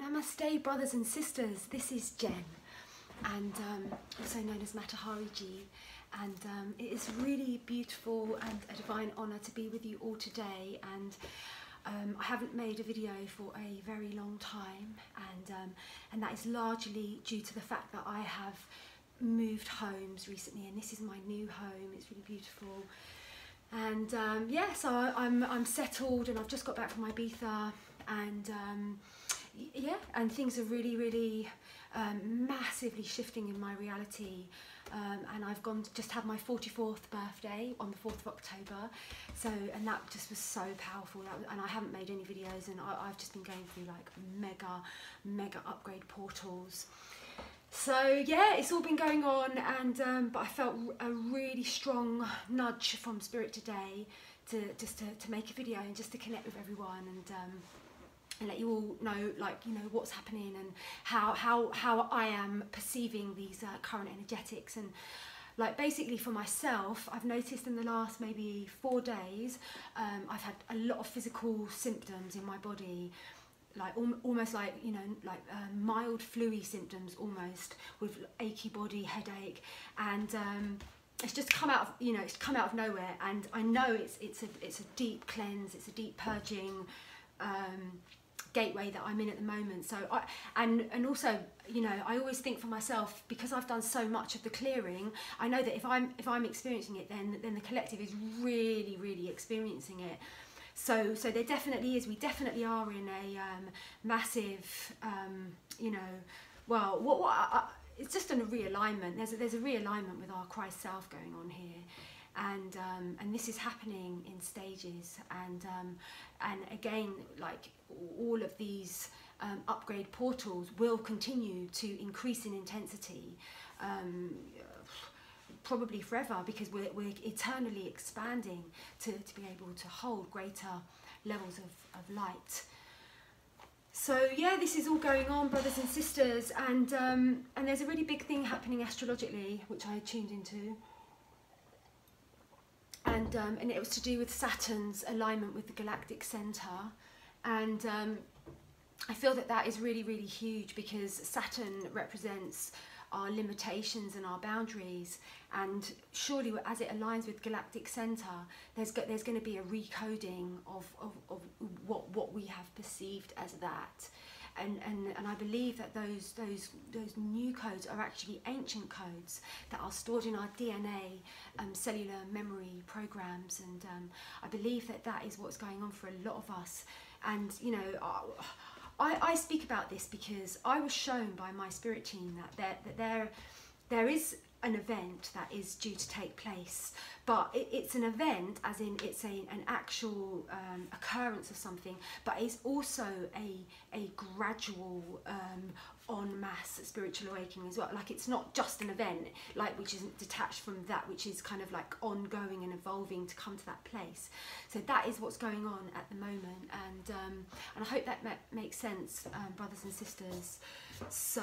Namaste, brothers and sisters. This is Jen, and also known as Matahariji, and it is really beautiful and a divine honour to be with you all today. And I haven't made a video for a very long time, and that is largely due to the fact that I have moved homes recently, and this is my new home. It's really beautiful. And yeah, so I'm settled, and I've just got back from Ibiza, and yeah, and things are really massively shifting in my reality. And I've just had my 44th birthday on the 4th of October, so, and that just was so powerful. And I haven't made any videos, and I've just been going through like mega upgrade portals. So yeah, it's all been going on, and but I felt a really strong nudge from Spirit today to make a video and just to connect with everyone, and let you all know, like, you know, what's happening and how I am perceiving these current energetics. And like, basically for myself, I've noticed in the last maybe 4 days, I've had a lot of physical symptoms in my body, like almost like, you know, like mild flu-y symptoms, almost, with achy body, headache, and it's just come out of, you know, it's come out of nowhere. And I know it's a deep cleanse, it's a deep purging gateway that I'm in at the moment. So and also, you know, I always think for myself, because I've done so much of the clearing, I know that if I'm experiencing it, then the collective is really experiencing it. So there definitely is, we definitely are in a massive, you know, well, it's just a realignment. There's a realignment with our Christ self going on here, and this is happening in stages. And again, like, all of these upgrade portals will continue to increase in intensity, probably forever, because we're eternally expanding to be able to hold greater levels of light. So yeah, this is all going on, brothers and sisters, and there's a really big thing happening astrologically, which I tuned into, and it was to do with Saturn's alignment with the galactic center. And I feel that is really really huge, because Saturn represents our limitations and our boundaries, and surely as it aligns with galactic center, there's going to be a recoding of what we have perceived as that, and I believe that those new codes are actually ancient codes that are stored in our DNA, cellular memory programs, and I believe that is what's going on for a lot of us. And you know, I speak about this because I was shown by my spirit team that there is an event that is due to take place, but it's an event as in it's an actual occurrence of something, but it's also a gradual en masse spiritual awakening as well. Like, it's not just an event, like, which isn't detached from that, which is kind of like ongoing and evolving to come to that place. So that is what's going on at the moment, and I hope that makes sense, brothers and sisters. So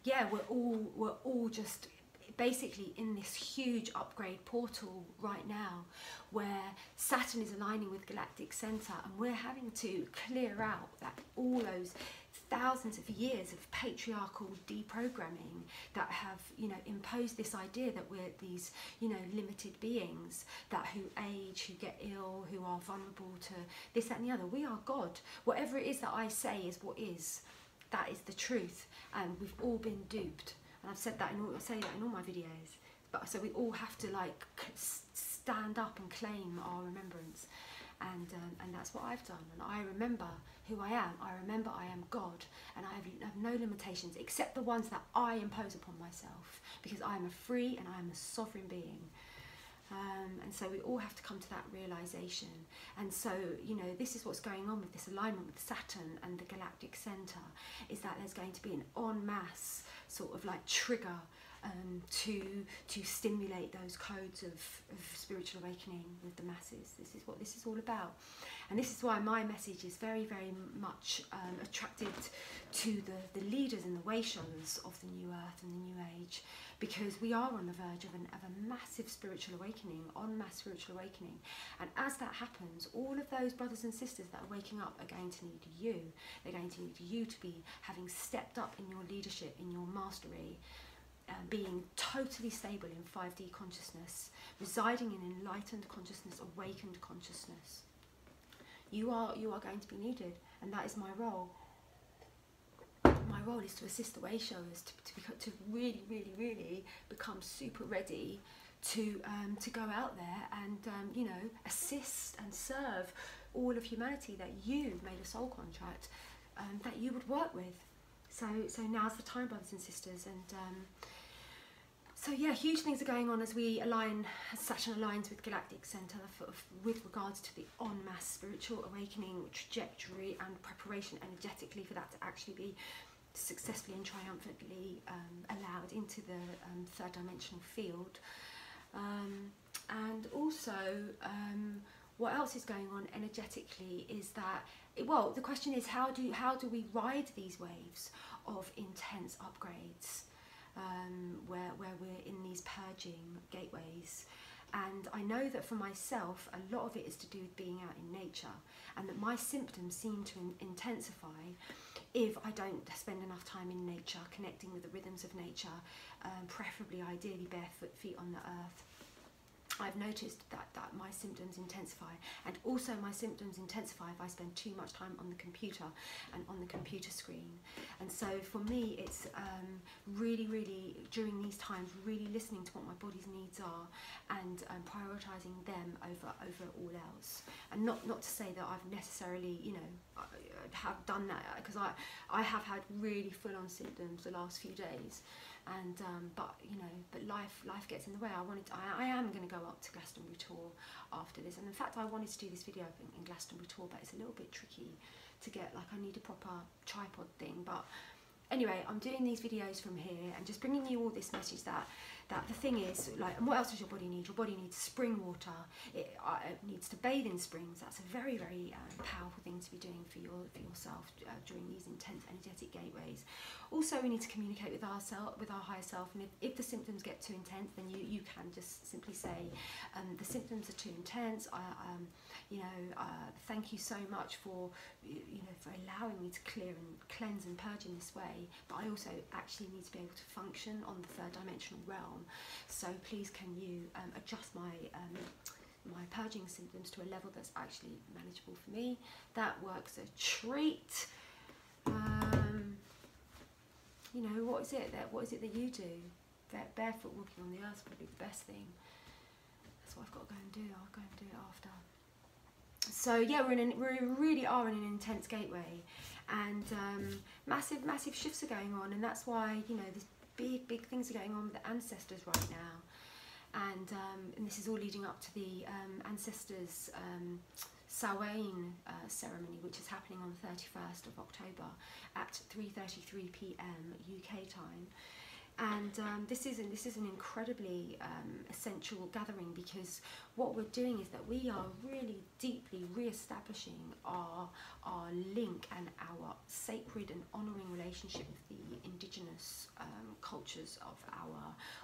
yeah, we're all just basically in this huge upgrade portal right now, where Saturn is aligning with galactic center, and we're having to clear out all those thousands of years of patriarchal deprogramming that have, you know, imposed this idea that we're these, you know, limited beings who age, who get ill, who are vulnerable to this, that and the other. We are God. Whatever it is that I say is what is. That is the truth, and we've all been duped. And I've said that I say that in all my videos. But so we all have to, like, stand up and claim our remembrance, and that's what I've done. And I remember who I am. I remember I am God, and I have no limitations except the ones that I impose upon myself, because I am a free and I am a sovereign being. And so we all have to come to that realization. And so, you know, this is what's going on with this alignment with Saturn and the galactic center, is that there's going to be an en masse sort of like trigger to stimulate those codes of spiritual awakening with the masses. This is what this is all about, and this is why my message is very, very much attracted to the leaders and the way showers of the new earth and the new age, because we are on the verge of a massive spiritual awakening, en masse spiritual awakening. And as that happens, all of those brothers and sisters that are waking up are going to need you. They're going to need you to be having stepped up in your leadership, in your mastery, being totally stable in 5D consciousness, residing in enlightened consciousness, awakened consciousness. You are going to be needed, and that is my role. My role is to assist the way showers to really, really, really become super ready to go out there and you know, assist and serve all of humanity that you made a soul contract that you would work with. So now's the time, brothers and sisters, and so yeah, huge things are going on as we align, as Saturn aligns with Galactic Center with regards to the en masse spiritual awakening trajectory and preparation energetically for that to actually be successfully and triumphantly allowed into the third dimensional field. And also, what else is going on energetically is that, well, the question is how do we ride these waves of intense upgrades, where we're in these purging gateways. And I know that for myself, a lot of it is to do with being out in nature, and that my symptoms seem to intensify if I don't spend enough time in nature, connecting with the rhythms of nature, preferably, ideally, barefoot, feet on the earth. I've noticed that my symptoms intensify, and also my symptoms intensify if I spend too much time on the computer and on the computer screen. And so for me, it's really, really, during these times, really listening to what my body's needs are, and prioritising them over all else. And not to say that I've necessarily, you know, have done that, because I have had really full-on symptoms the last few days. And but you know, but life gets in the way. I am going to go up to Glastonbury Tour after this, and in fact I wanted to do this video in Glastonbury Tour, but it's a little bit tricky to get, like, I need a proper tripod thing. But anyway, I'm doing these videos from here and just bringing you all this message that the thing is, like, and what else does your body need? Your body needs spring water. It needs to bathe in springs. That's a very, very powerful thing to be doing for yourself during these intense energetic gateways. Also, we need to communicate with ourselves, with our higher self, and if the symptoms get too intense, then you can just simply say, the symptoms are too intense. You know, thank you so much for, you know, for allowing me to clear and cleanse and purge in this way. But I also actually need to be able to function on the third dimensional realm. So please, can you adjust my my purging symptoms to a level that's actually manageable for me? That works a treat. You know, what is it that you do? Barefoot walking on the earth is probably the best thing. That's what I've got to go and do. I'll go and do it after. So yeah, we really are in an intense gateway, and massive shifts are going on, and that's why, you know, there's big things are going on with the ancestors right now, and this is all leading up to the ancestors' Samhain ceremony, which is happening on the 31st of October at 3:33 p.m. UK time. And this is an incredibly essential gathering, because what we're doing is that we are really deeply re-establishing our link and our sacred and honouring relationship with the indigenous cultures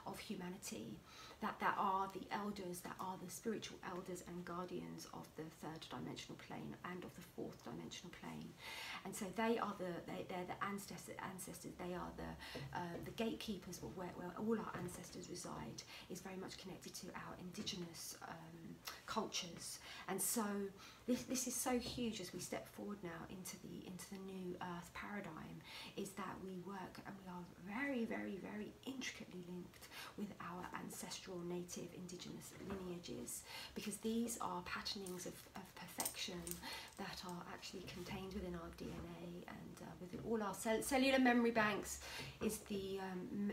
of humanity, that are the elders, that are the spiritual elders and guardians of the third dimensional plane and of the fourth dimensional plane. And so they're the ancestors. They are the gatekeepers, where all our ancestors reside, is very much connected to our indigenous cultures. And so this is so huge as we step forward now into the new earth paradigm, is that we work, and we are very, very, very intricately linked with our ancestral native indigenous lineages, because these are patternings of perfection that are actually contained within our DNA, and within all our cellular memory banks is the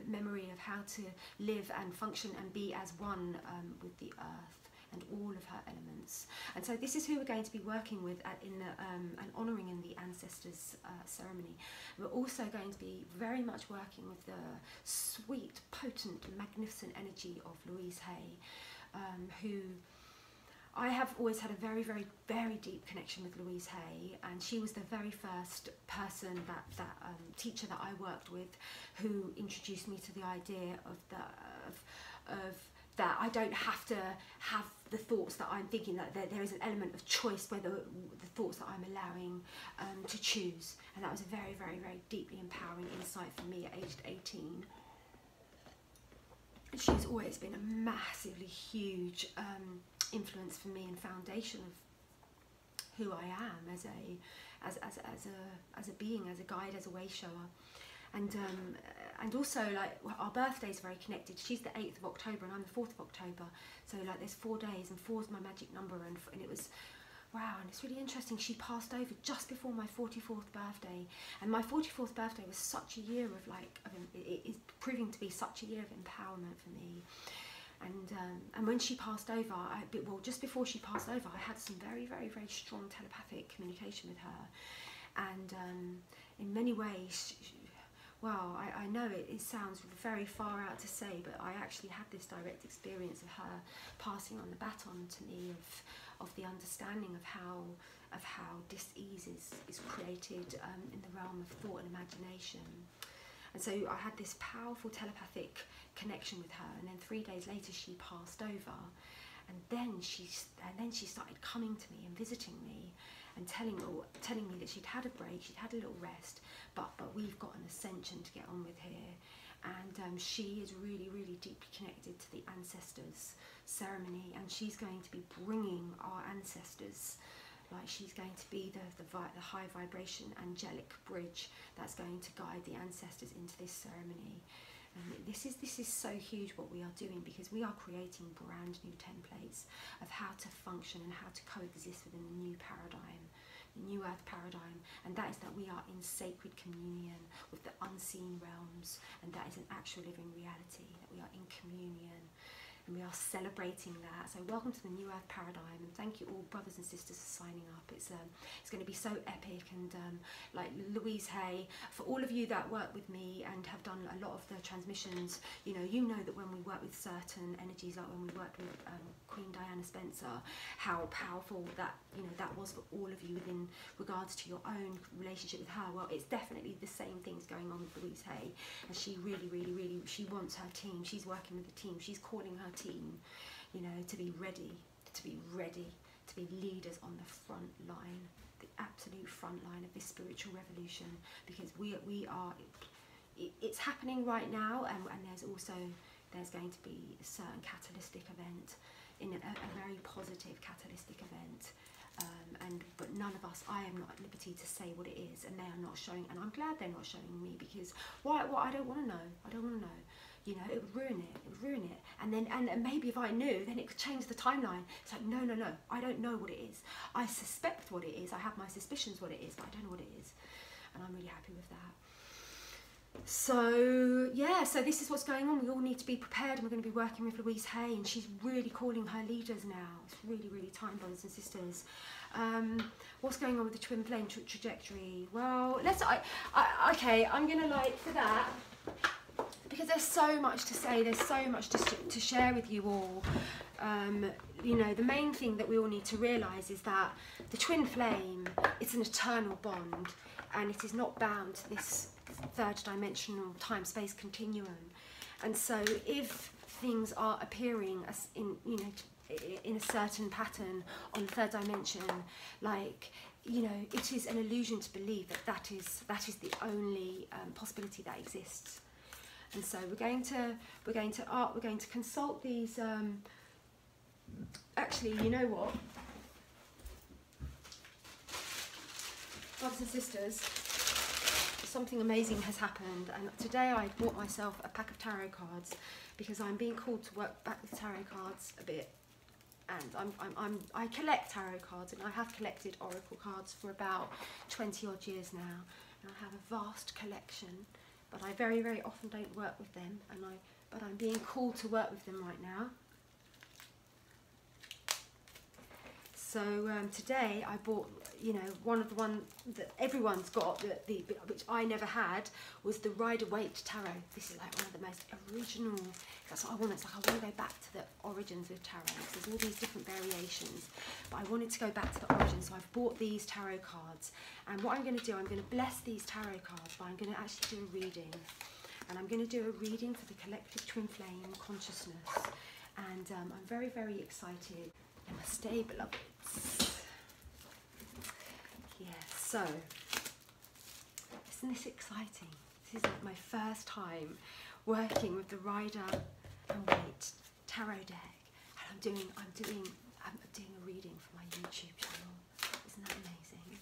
memory of how to live and function and be as one with the earth and all of her elements. And so this is who we're going to be working with and honouring in the ancestors ceremony. We're also going to be very much working with the sweet, potent, magnificent energy of Louise Hay, who I have always had a very, very, very deep connection with Louise Hay, and she was the very first person, that teacher that I worked with, who introduced me to the idea of that I don't have to have the thoughts that I'm thinking, that there is an element of choice where the thoughts that I'm allowing to choose. And that was a very, very, very deeply empowering insight for me at aged 18. She's always been a massively huge influence for me and foundation of who I am as a being, as a guide, as a way shower. And also, like, our birthdays are very connected. She's the 8th of October and I'm the 4th of October, so like there's 4 days, and 4 is my magic number, and it was wow. And it's really interesting, she passed over just before my 44th birthday, and my 44th birthday was such a year of it is proving to be such a year of empowerment for me. And when she passed over, just before she passed over, I had some very, very, very strong telepathic communication with her, and in many ways, well, I know it sounds very far out to say, but I actually had this direct experience of her passing on the baton to me of the understanding of how dis-ease is created in the realm of thought and imagination. And so I had this powerful telepathic connection with her, and then 3 days later she passed over, and then she started coming to me and visiting me and telling me that she'd had a break, she'd had a little rest, but we've got an ascension to get on with here. And she is really, really deeply connected to the ancestors ceremony, and she's going to be bringing our ancestors, like she's going to be the high vibration angelic bridge that's going to guide the ancestors into this ceremony. And this is so huge what we are doing, because we are creating brand new templates of how to function and how to coexist within the new paradigm, the new earth paradigm, and that is that we are in sacred communion with the unseen realms, and that is an actual living reality, that we are in communion. And we are celebrating that. So welcome to the new earth paradigm, and thank you all brothers and sisters for signing up. It's going to be so epic, and like Louise Hay, for all of you that work with me and have done a lot of the transmissions, you know that when we work with certain energies, like when we worked with Queen Diana Spencer, how powerful that that was for all of you within regards to your own relationship with her. Well, it's definitely the same things going on with Louise Hay, and she really she wants her team. She's working with the team. She's calling her team, to be ready, to be leaders on the front line, the absolute front line of this spiritual revolution, because we are, it's happening right now, and there's going to be a certain catalytic event, in a very positive catalytic event, but none of us, I am not at liberty to say what it is, and they are not showing, and I'm glad they're not showing me, because what I don't want to know, it would ruin it, and maybe if I knew, then it could change the timeline. It's like, no, I don't know what it is. I suspect what it is, I have my suspicions what it is, but I don't know what it is, and I'm really happy with that. So yeah, so this is what's going on. We all need to be prepared, and we're going to be working with Louise Hay, and she's really calling her leaders now. It's really time, brothers and sisters. What's going on with the twin flame trajectory? Well, okay, I'm gonna for that, because there's so much to say, there's so much to share with you all. The main thing that we all need to realise is that the twin flame, it's an eternal bond, and it is not bound to this third dimensional time-space continuum. And so if things are appearing as in a certain pattern on the third dimension, it is an illusion to believe that is the only possibility that exists. And so we're going to consult these. Actually, you know what, brothers and sisters, something amazing has happened, and today I bought myself a pack of tarot cards, because I'm being called to work back with tarot cards a bit, and I collect tarot cards, and I have collected oracle cards for about 20 odd years now, and I have a vast collection, but I very often don't work with them, but I'm being called to work with them right now. So today I bought, you know, one of the ones that everyone's got, which I never had, was the Rider-Waite Tarot. This is like one of the most original, that's what I want. It's like I want to go back to the origins of tarot. There's all these different variations, but I wanted to go back to the origins, so I've bought these tarot cards. And what I'm going to do, I'm going to bless these tarot cards, but I'm going to actually do a reading. And I'm going to do a reading for the collective twin flame consciousness. And I'm very, very excited. Namaste, beloveds. Yeah, so, isn't this exciting? This is like my first time working with the Rider-Waite Tarot deck. And I'm doing a reading for my YouTube channel. Isn't that amazing?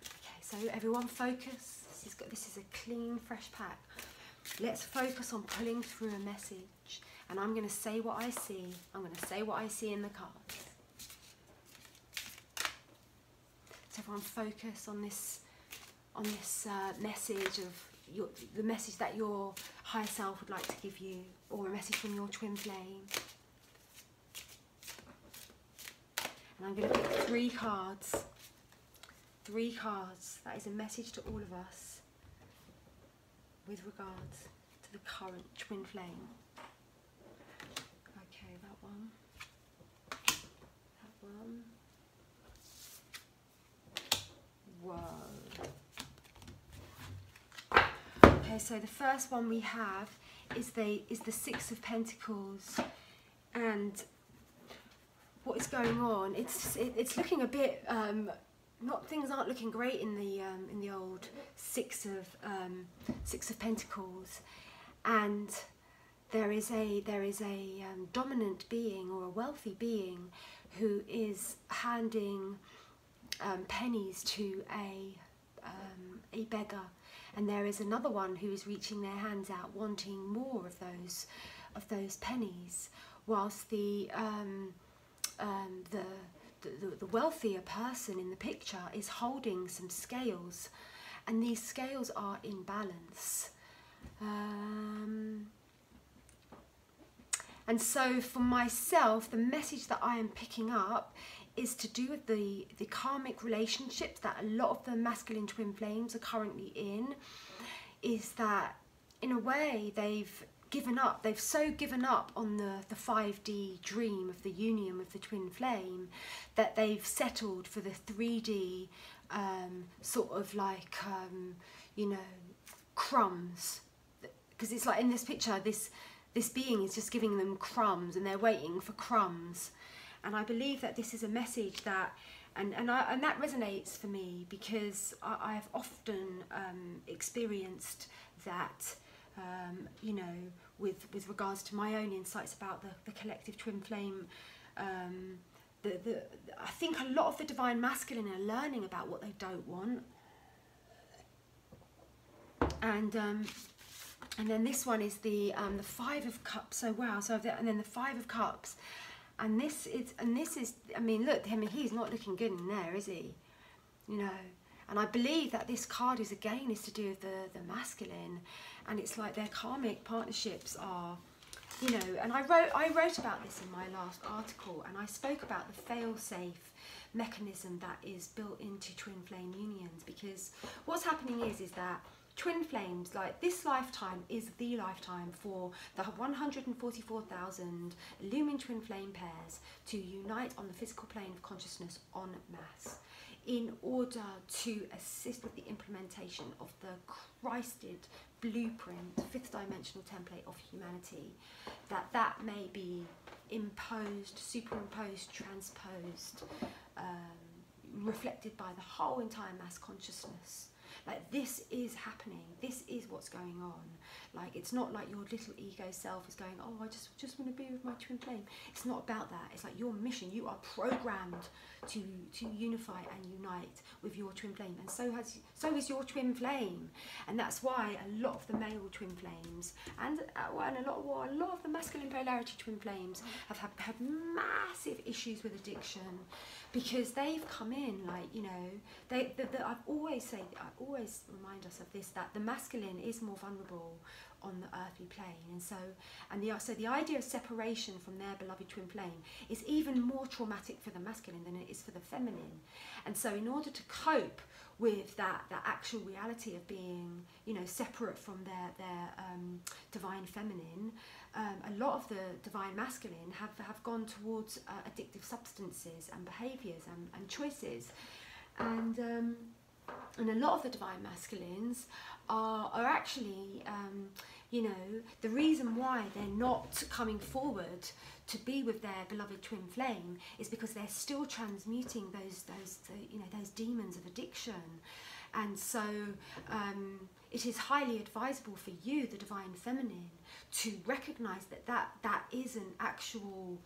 Okay, so everyone focus. This is a clean, fresh pack. Let's focus on pulling through a message. And I'm going to say what I see. I'm going to say what I see in the cards. So everyone focus on this message of the message that your higher self would like to give you, or a message from your twin flame. And I'm going to pick 3 cards. 3 cards. That is a message to all of us with regards to the current twin flame. Okay, that one. That one. Whoa. Okay, so the first one we have is the 6 of Pentacles, and what is going on? It's looking a bit things aren't looking great in the old 6 of Pentacles, and there is a dominant being, or a wealthy being, who is handing pennies to a beggar, and there is another one who is reaching their hands out, wanting more of those pennies, whilst the wealthier person in the picture is holding some scales, and these scales are in balance. And so for myself, the message that I am picking up is to do with the karmic relationships that a lot of the masculine twin flames are currently in, is that in a way they've given up, they've so given up on the 5D dream of the union with the twin flame, that they've settled for the 3D sort of like, you know, crumbs. Because it's like in this picture, this being is just giving them crumbs, and they're waiting for crumbs. And I believe that this is a message that, and that resonates for me, because I have often experienced that, you know, with regards to my own insights about the collective twin flame. I think a lot of the divine masculine are learning about what they don't want. And then this one is the 5 of Cups. So wow. And then the 5 of Cups. And this is, I mean, look, he's not looking good in there, is he? You know, and I believe that this card is to do with the masculine, and it's like their karmic partnerships are, you know, and I wrote about this in my last article, and I spoke about the fail-safe mechanism that is built into twin flame unions, because what's happening is that twin flames, like this lifetime is the lifetime for the 144,000 illumined twin flame pairs to unite on the physical plane of consciousness en masse, in order to assist with the implementation of the Christed blueprint, 5th dimensional template of humanity, that may be imposed, superimposed, transposed, reflected by the whole entire mass consciousness. Like, this is happening, this is what's going on. Like, it's not like your little ego self is going, oh, I just want to be with my twin flame. It's not about that. It's like your mission. You are programmed to unify and unite with your twin flame, and so is your twin flame. And that's why a lot of the male twin flames and a lot of the masculine polarity twin flames have had massive issues with addiction, because they've come in, like, you know, I've always always remind us of this, that the masculine is more vulnerable on the earthly plane, and so the idea of separation from their beloved twin flame is even more traumatic for the masculine than it is for the feminine. And so in order to cope with that actual reality of being, you know, separate from their divine feminine, a lot of the divine masculine have gone towards addictive substances and behaviours and choices, and a lot of the divine masculines are actually, you know, the reason why they're not coming forward to be with their beloved twin flame is because they're still transmuting those demons of addiction. And so it is highly advisable for you, the divine feminine, to recognise that is an actual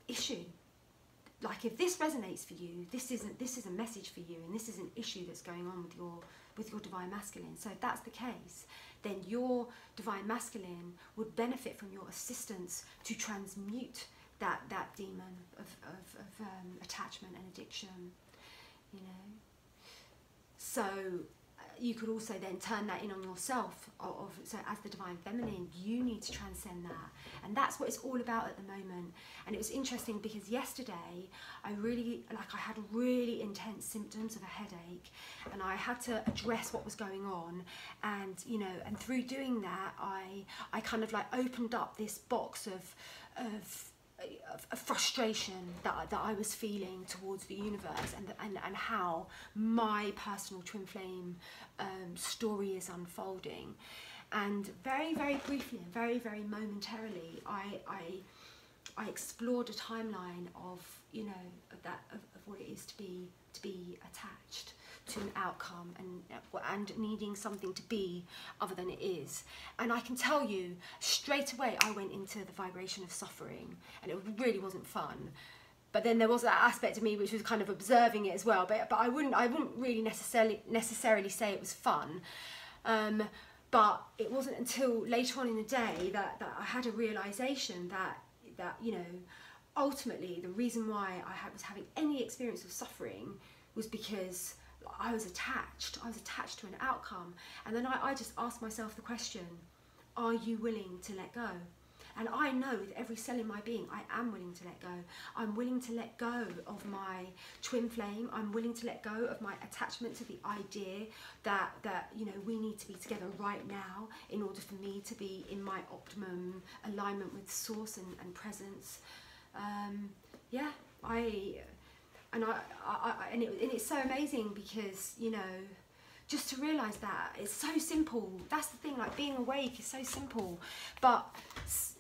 issue. Like, if this resonates for you, this is a message for you, and this is an issue that's going on with your divine masculine. So if that's the case, then your divine masculine would benefit from your assistance to transmute that demon of attachment and addiction, you know. So you could also then turn that in on yourself. So as the divine feminine, you need to transcend that, and that's what it's all about at the moment. And it was interesting because yesterday I had really intense symptoms of a headache, and I had to address what was going on. And you know, and through doing that, I kind of like opened up this box of frustration that I was feeling towards the universe, and how my personal twin flame story is unfolding. And very, very briefly and very, very momentarily, I explored a timeline of, you know, of what it is to be attached to an outcome, and needing something to be other than it is. And I can tell you straight away, I went into the vibration of suffering, and it really wasn't fun. But then there was that aspect of me which was kind of observing it as well. But I wouldn't really necessarily say it was fun. But it wasn't until later on in the day that I had a realization that you know, ultimately the reason why I was having any experience of suffering was because I was attached to an outcome. And then I just asked myself the question, are you willing to let go? And I know with every cell in my being, I am willing to let go. I'm willing to let go of my twin flame. I'm willing to let go of my attachment to the idea that you know, we need to be together right now in order for me to be in my optimum alignment with source and presence. Yeah, and it's so amazing because, you know, just to realise that it's so simple. That's the thing, like being awake is so simple. But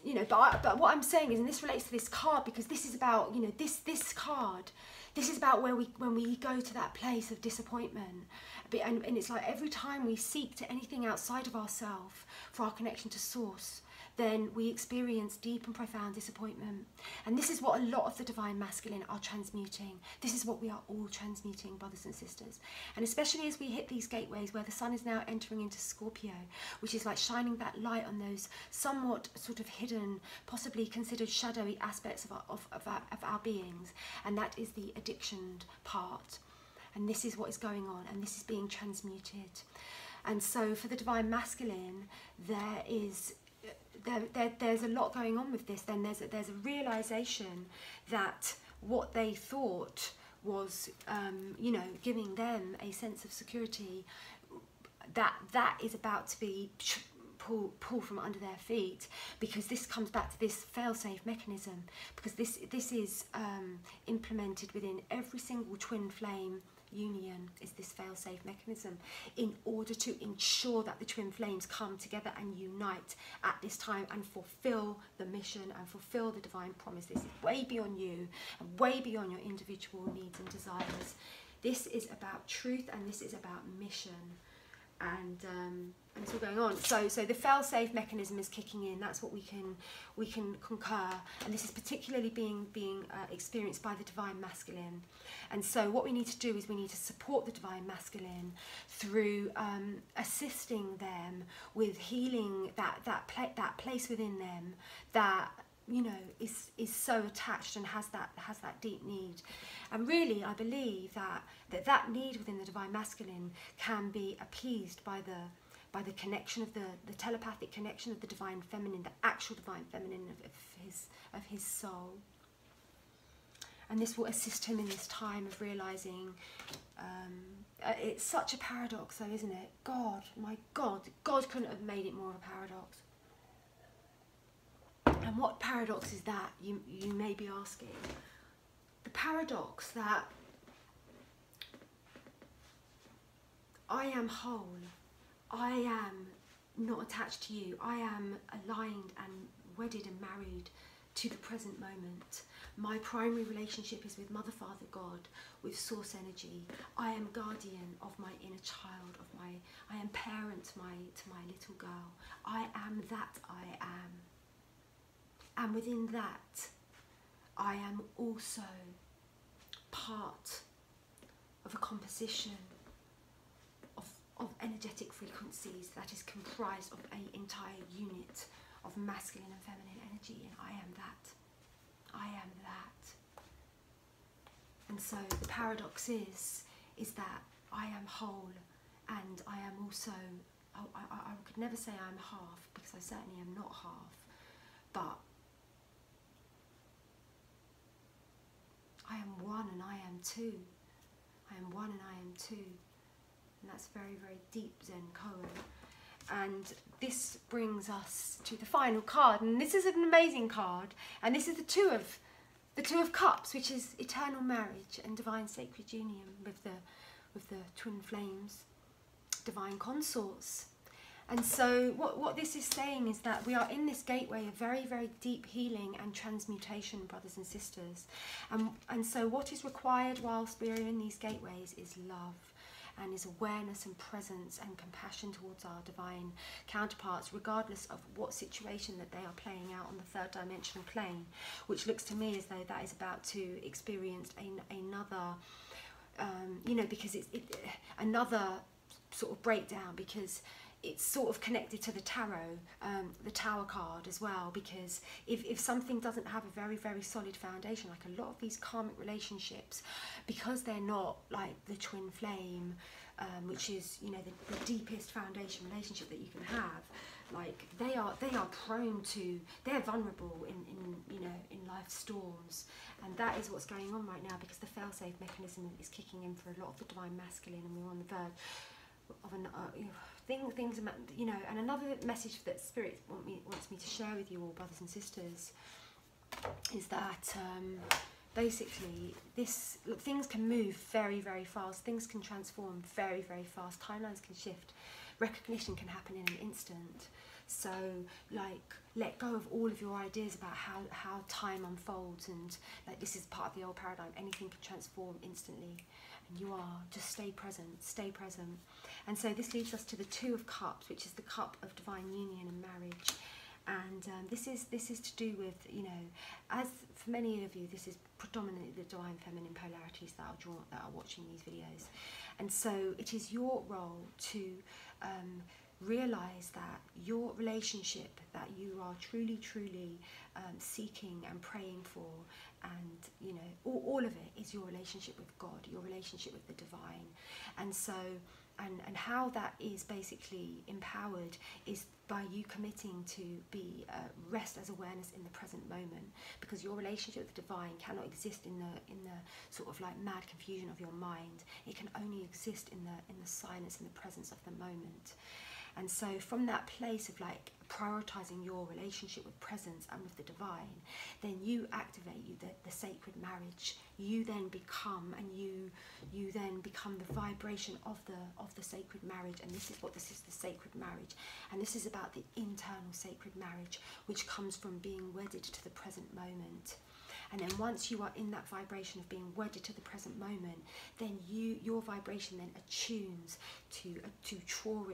you know, but what I'm saying is, and this relates to this card, because this is about, you know, this card, this is about when we go to that place of disappointment. And it's like every time we seek to anything outside of ourselves for our connection to source, then we experience deep and profound disappointment. And this is what a lot of the divine masculine are transmuting. This is what we are all transmuting, brothers and sisters. And especially as we hit these gateways where the sun is now entering into Scorpio, which is like shining that light on those somewhat sort of hidden, possibly considered shadowy aspects of our beings. And that is the addiction part. And this is what is going on, and this is being transmuted. And so for the divine masculine, there's a lot going on with this. Then there's a realization that what they thought was, you know, giving them a sense of security, that is about to be pull from under their feet, because this comes back to this fail-safe mechanism, because this is implemented within every single twin flame union, is this fail-safe mechanism, in order to ensure that the twin flames come together and unite at this time and fulfill the mission and fulfill the divine promise. This is way beyond you and way beyond your individual needs and desires. This is about truth, and this is about mission, and it's all going on. So the fail-safe mechanism is kicking in. That's what we can concur, and this is particularly being experienced by the divine masculine. And so what we need to do is we need to support the divine masculine through assisting them with healing that place within them that you know, is so attached and has that deep need. And really, I believe that need within the divine masculine can be appeased by the connection of the telepathic connection of the divine feminine, the actual divine feminine of his soul. And this will assist him in this time of realizing, it's such a paradox though, isn't it? God, my God, God couldn't have made it more of a paradox. And what paradox is that, you may be asking? The paradox that I am whole, I am not attached to you, I am aligned and wedded and married to the present moment. My primary relationship is with Mother, Father, God, with source energy. I am guardian of my inner child, I am parent to my little girl. I am that I am. And within that, I am also part of a composition of energetic frequencies that is comprised of an entire unit of masculine and feminine energy, and I am that. I am that. And so the paradox is that I am whole, and I am also, I could never say I'm half, because I certainly am not half, but I am one and I am two. I am one and I am two. And that's very, very deep Zen koan. And this brings us to the final card. And this is an amazing card. And this is the Two of Cups, which is eternal marriage and divine sacred union with the twin flames, divine consorts. And so what this is saying is that we are in this gateway of very, very deep healing and transmutation, brothers and sisters. And so what is required whilst we are in these gateways is love, and is awareness and presence and compassion towards our divine counterparts, regardless of what situation that they are playing out on the third dimensional plane, which looks to me as though that is about to experience another, you know, because it's another sort of breakdown, because it's sort of connected to the tarot, the Tower card as well, because if something doesn't have a very, very solid foundation, like a lot of these karmic relationships, because they're not like the twin flame, which is, you know, the deepest foundation relationship that you can have, like they are prone to, they're vulnerable in you know, in life's storms. And that is what's going on right now, because the fail-safe mechanism is kicking in for a lot of the divine masculine, and we're on the verge of an things, you know. And another message that Spirit wants me to share with you all, brothers and sisters, is that basically things can move very, very fast. Things can transform very, very fast. Timelines can shift. Recognition can happen in an instant. So, like, let go of all of your ideas about how time unfolds, and like this is part of the old paradigm. Anything can transform instantly. And you are, just stay present, stay present. And so this leads us to the Two of Cups, which is the cup of divine union and marriage. And this is to do with, you know, as for many of you, this is predominantly the divine feminine polarities that are watching these videos. And so it is your role to realize that your relationship that you are truly seeking and praying for, and you know, all of it is your relationship with God, your relationship with the divine. And so and how that is basically empowered is by you committing to be rest as awareness in the present moment, because your relationship with the divine cannot exist in the sort of like mad confusion of your mind. It can only exist in the silence, in the presence of the moment. And so from that place of like prioritizing your relationship with presence and with the divine, then you activate the sacred marriage. You then become, and you then become the vibration of the sacred marriage. And this is the sacred marriage. And this is about the internal sacred marriage, which comes from being wedded to the present moment. And then once you are in that vibration of being wedded to the present moment, then your vibration then attunes to draw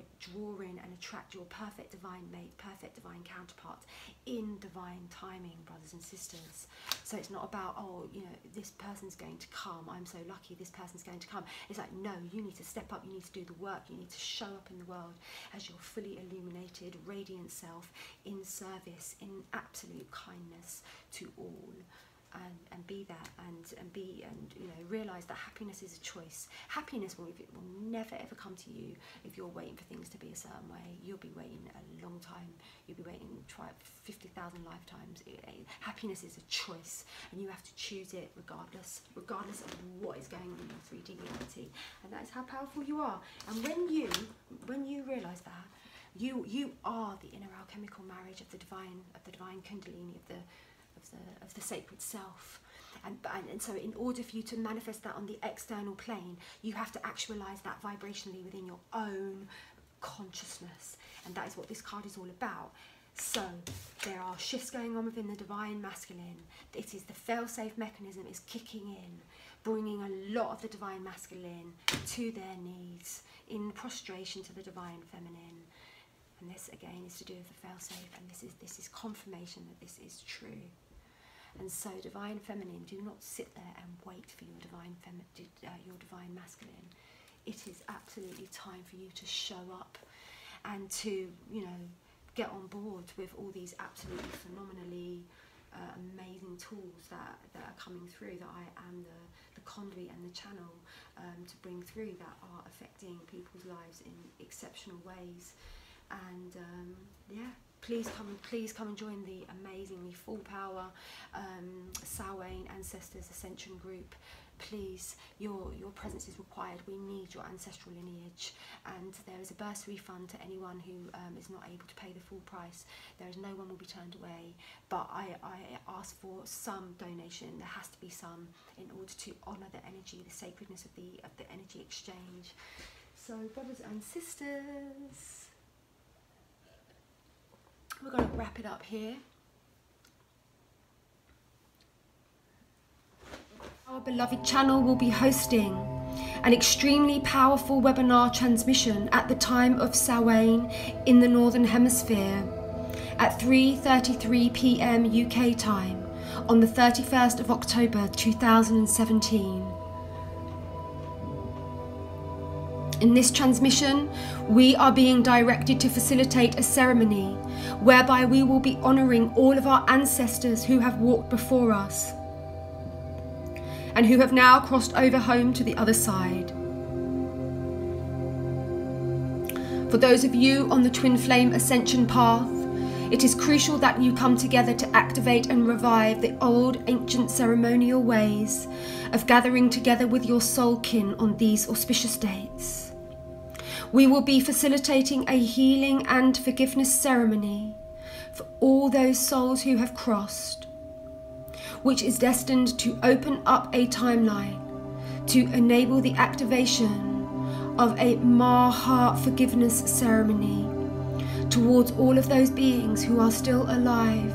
in and attract your perfect divine mate, perfect divine counterpart in divine timing, brothers and sisters. So it's not about, oh, you know, this person's going to come, I'm so lucky, this person's going to come. It's like, no, you need to step up, you need to do the work, you need to show up in the world as your fully illuminated, radiant self, in service, in absolute kindness to all. And be that, and you know, realize that happiness is a choice. Happiness will never ever come to you if you're waiting for things to be a certain way. You'll be waiting a long time. You'll be waiting 50,000 lifetimes. Happiness is a choice, and you have to choose it regardless of what is going on in your 3D reality. And that is how powerful you are. And when you realize that, you are the inner alchemical marriage of the divine Kundalini, of the sacred self. And so in order for you to manifest that on the external plane, you have to actualize that vibrationally within your own consciousness. And that is what this card is all about. So there are shifts going on within the divine masculine. It is the fail-safe mechanism is kicking in, bringing a lot of the divine masculine to their knees in prostration to the divine feminine. And this again is to do with the fail-safe, and this is confirmation that this is true. And so, divine feminine, do not sit there and wait for your divine masculine. It is absolutely time for you to show up and to, you know, get on board with all these absolutely phenomenally amazing tools that are coming through, that I am the conduit and the channel to bring through, that are affecting people's lives in exceptional ways. And yeah, please come and join the amazingly full power Samhain Ancestors Ascension group. Please, your presence is required. We need your ancestral lineage, and there is a bursary fund to anyone who is not able to pay the full price. There is no one will be turned away, but I ask for some donation. There has to be some, in order to honour the energy, the sacredness of the energy exchange. So, brothers and sisters, we're going to wrap it up here. Our beloved channel will be hosting an extremely powerful webinar transmission at the time of Samhain in the Northern Hemisphere at 3:33 p.m. UK time on the 31st of October 2017. In this transmission, we are being directed to facilitate a ceremony whereby we will be honouring all of our ancestors who have walked before us and who have now crossed over home to the other side. For those of you on the Twin Flame Ascension Path, it is crucial that you come together to activate and revive the old ancient ceremonial ways of gathering together with your soul kin on these auspicious dates. We will be facilitating a healing and forgiveness ceremony for all those souls who have crossed, which is destined to open up a timeline to enable the activation of a Maha forgiveness ceremony towards all of those beings who are still alive,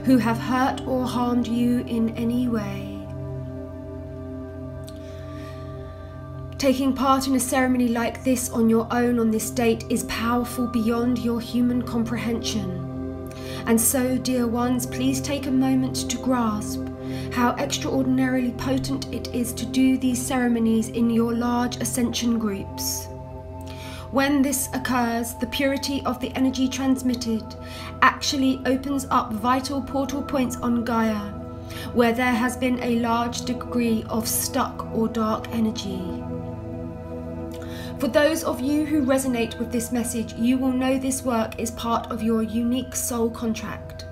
who have hurt or harmed you in any way. Taking part in a ceremony like this on your own on this date is powerful beyond your human comprehension. And so, dear ones, please take a moment to grasp how extraordinarily potent it is to do these ceremonies in your large ascension groups. When this occurs, the purity of the energy transmitted actually opens up vital portal points on Gaia, where there has been a large degree of stuck or dark energy. For those of you who resonate with this message, you will know this work is part of your unique soul contract.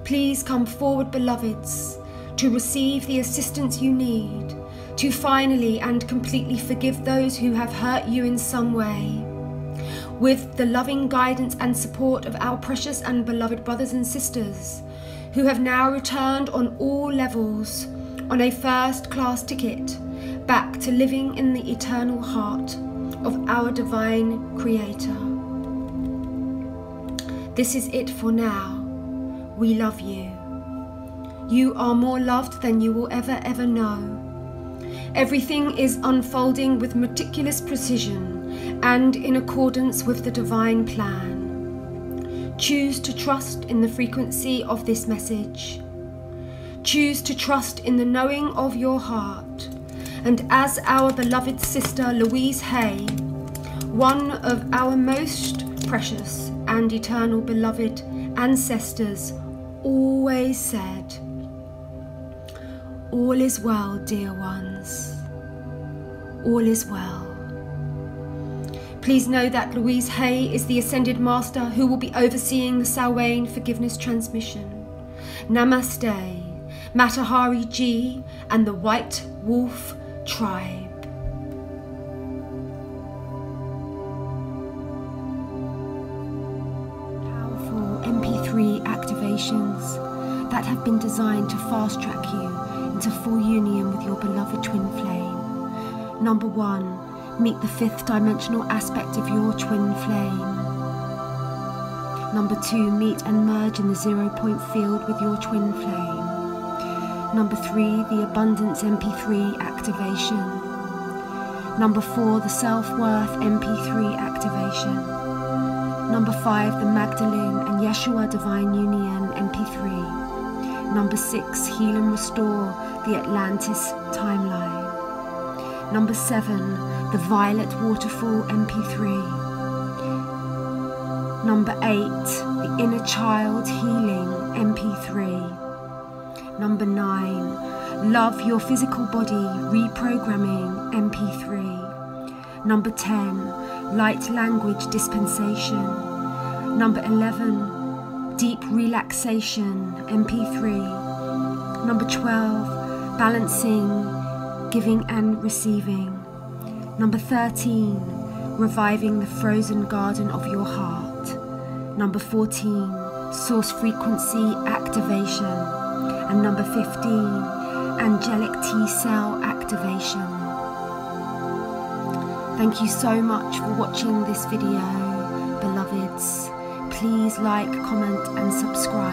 Please come forward, beloveds, to receive the assistance you need to finally and completely forgive those who have hurt you in some way, with the loving guidance and support of our precious and beloved brothers and sisters who have now returned on all levels on a first-class ticket back to living in the eternal heart of our divine Creator. This is it for now. We love you. You are more loved than you will ever know. Everything is unfolding with meticulous precision and in accordance with the divine plan. Choose to trust in the frequency of this message. Choose to trust in the knowing of your heart. And as our beloved sister Louise Hay, one of our most precious and eternal beloved ancestors, always said, all is well, dear ones. All is well. Please know that Louise Hay is the Ascended Master who will be overseeing the Samhain forgiveness transmission. Namaste, Matahari Ji and the White Wolf Tribe. Powerful MP3 activations that have been designed to fast track you into full union with your beloved twin flame. Number 1, meet the 5th dimensional aspect of your twin flame. Number 2, meet and merge in the 0-point field with your twin flame. Number 3, the Abundance MP3 activation. Number 4, the Self-Worth MP3 activation. Number 5, the Magdalene and Yeshua Divine Union MP3. Number 6, Heal and Restore the Atlantis Timeline. Number 7, the Violet Waterfall MP3. Number 8, the Inner Child Healing MP3. Number 9, Love Your Physical Body Reprogramming MP3. Number 10, Light Language Dispensation. Number 11, Deep Relaxation MP3. Number 12, Balancing, Giving and Receiving. Number 13, Reviving the Frozen Garden of Your Heart. Number 14, Source Frequency Activation. And number 15, Angelic T-Cell Activation. Thank you so much for watching this video, beloveds. Please like, comment and subscribe.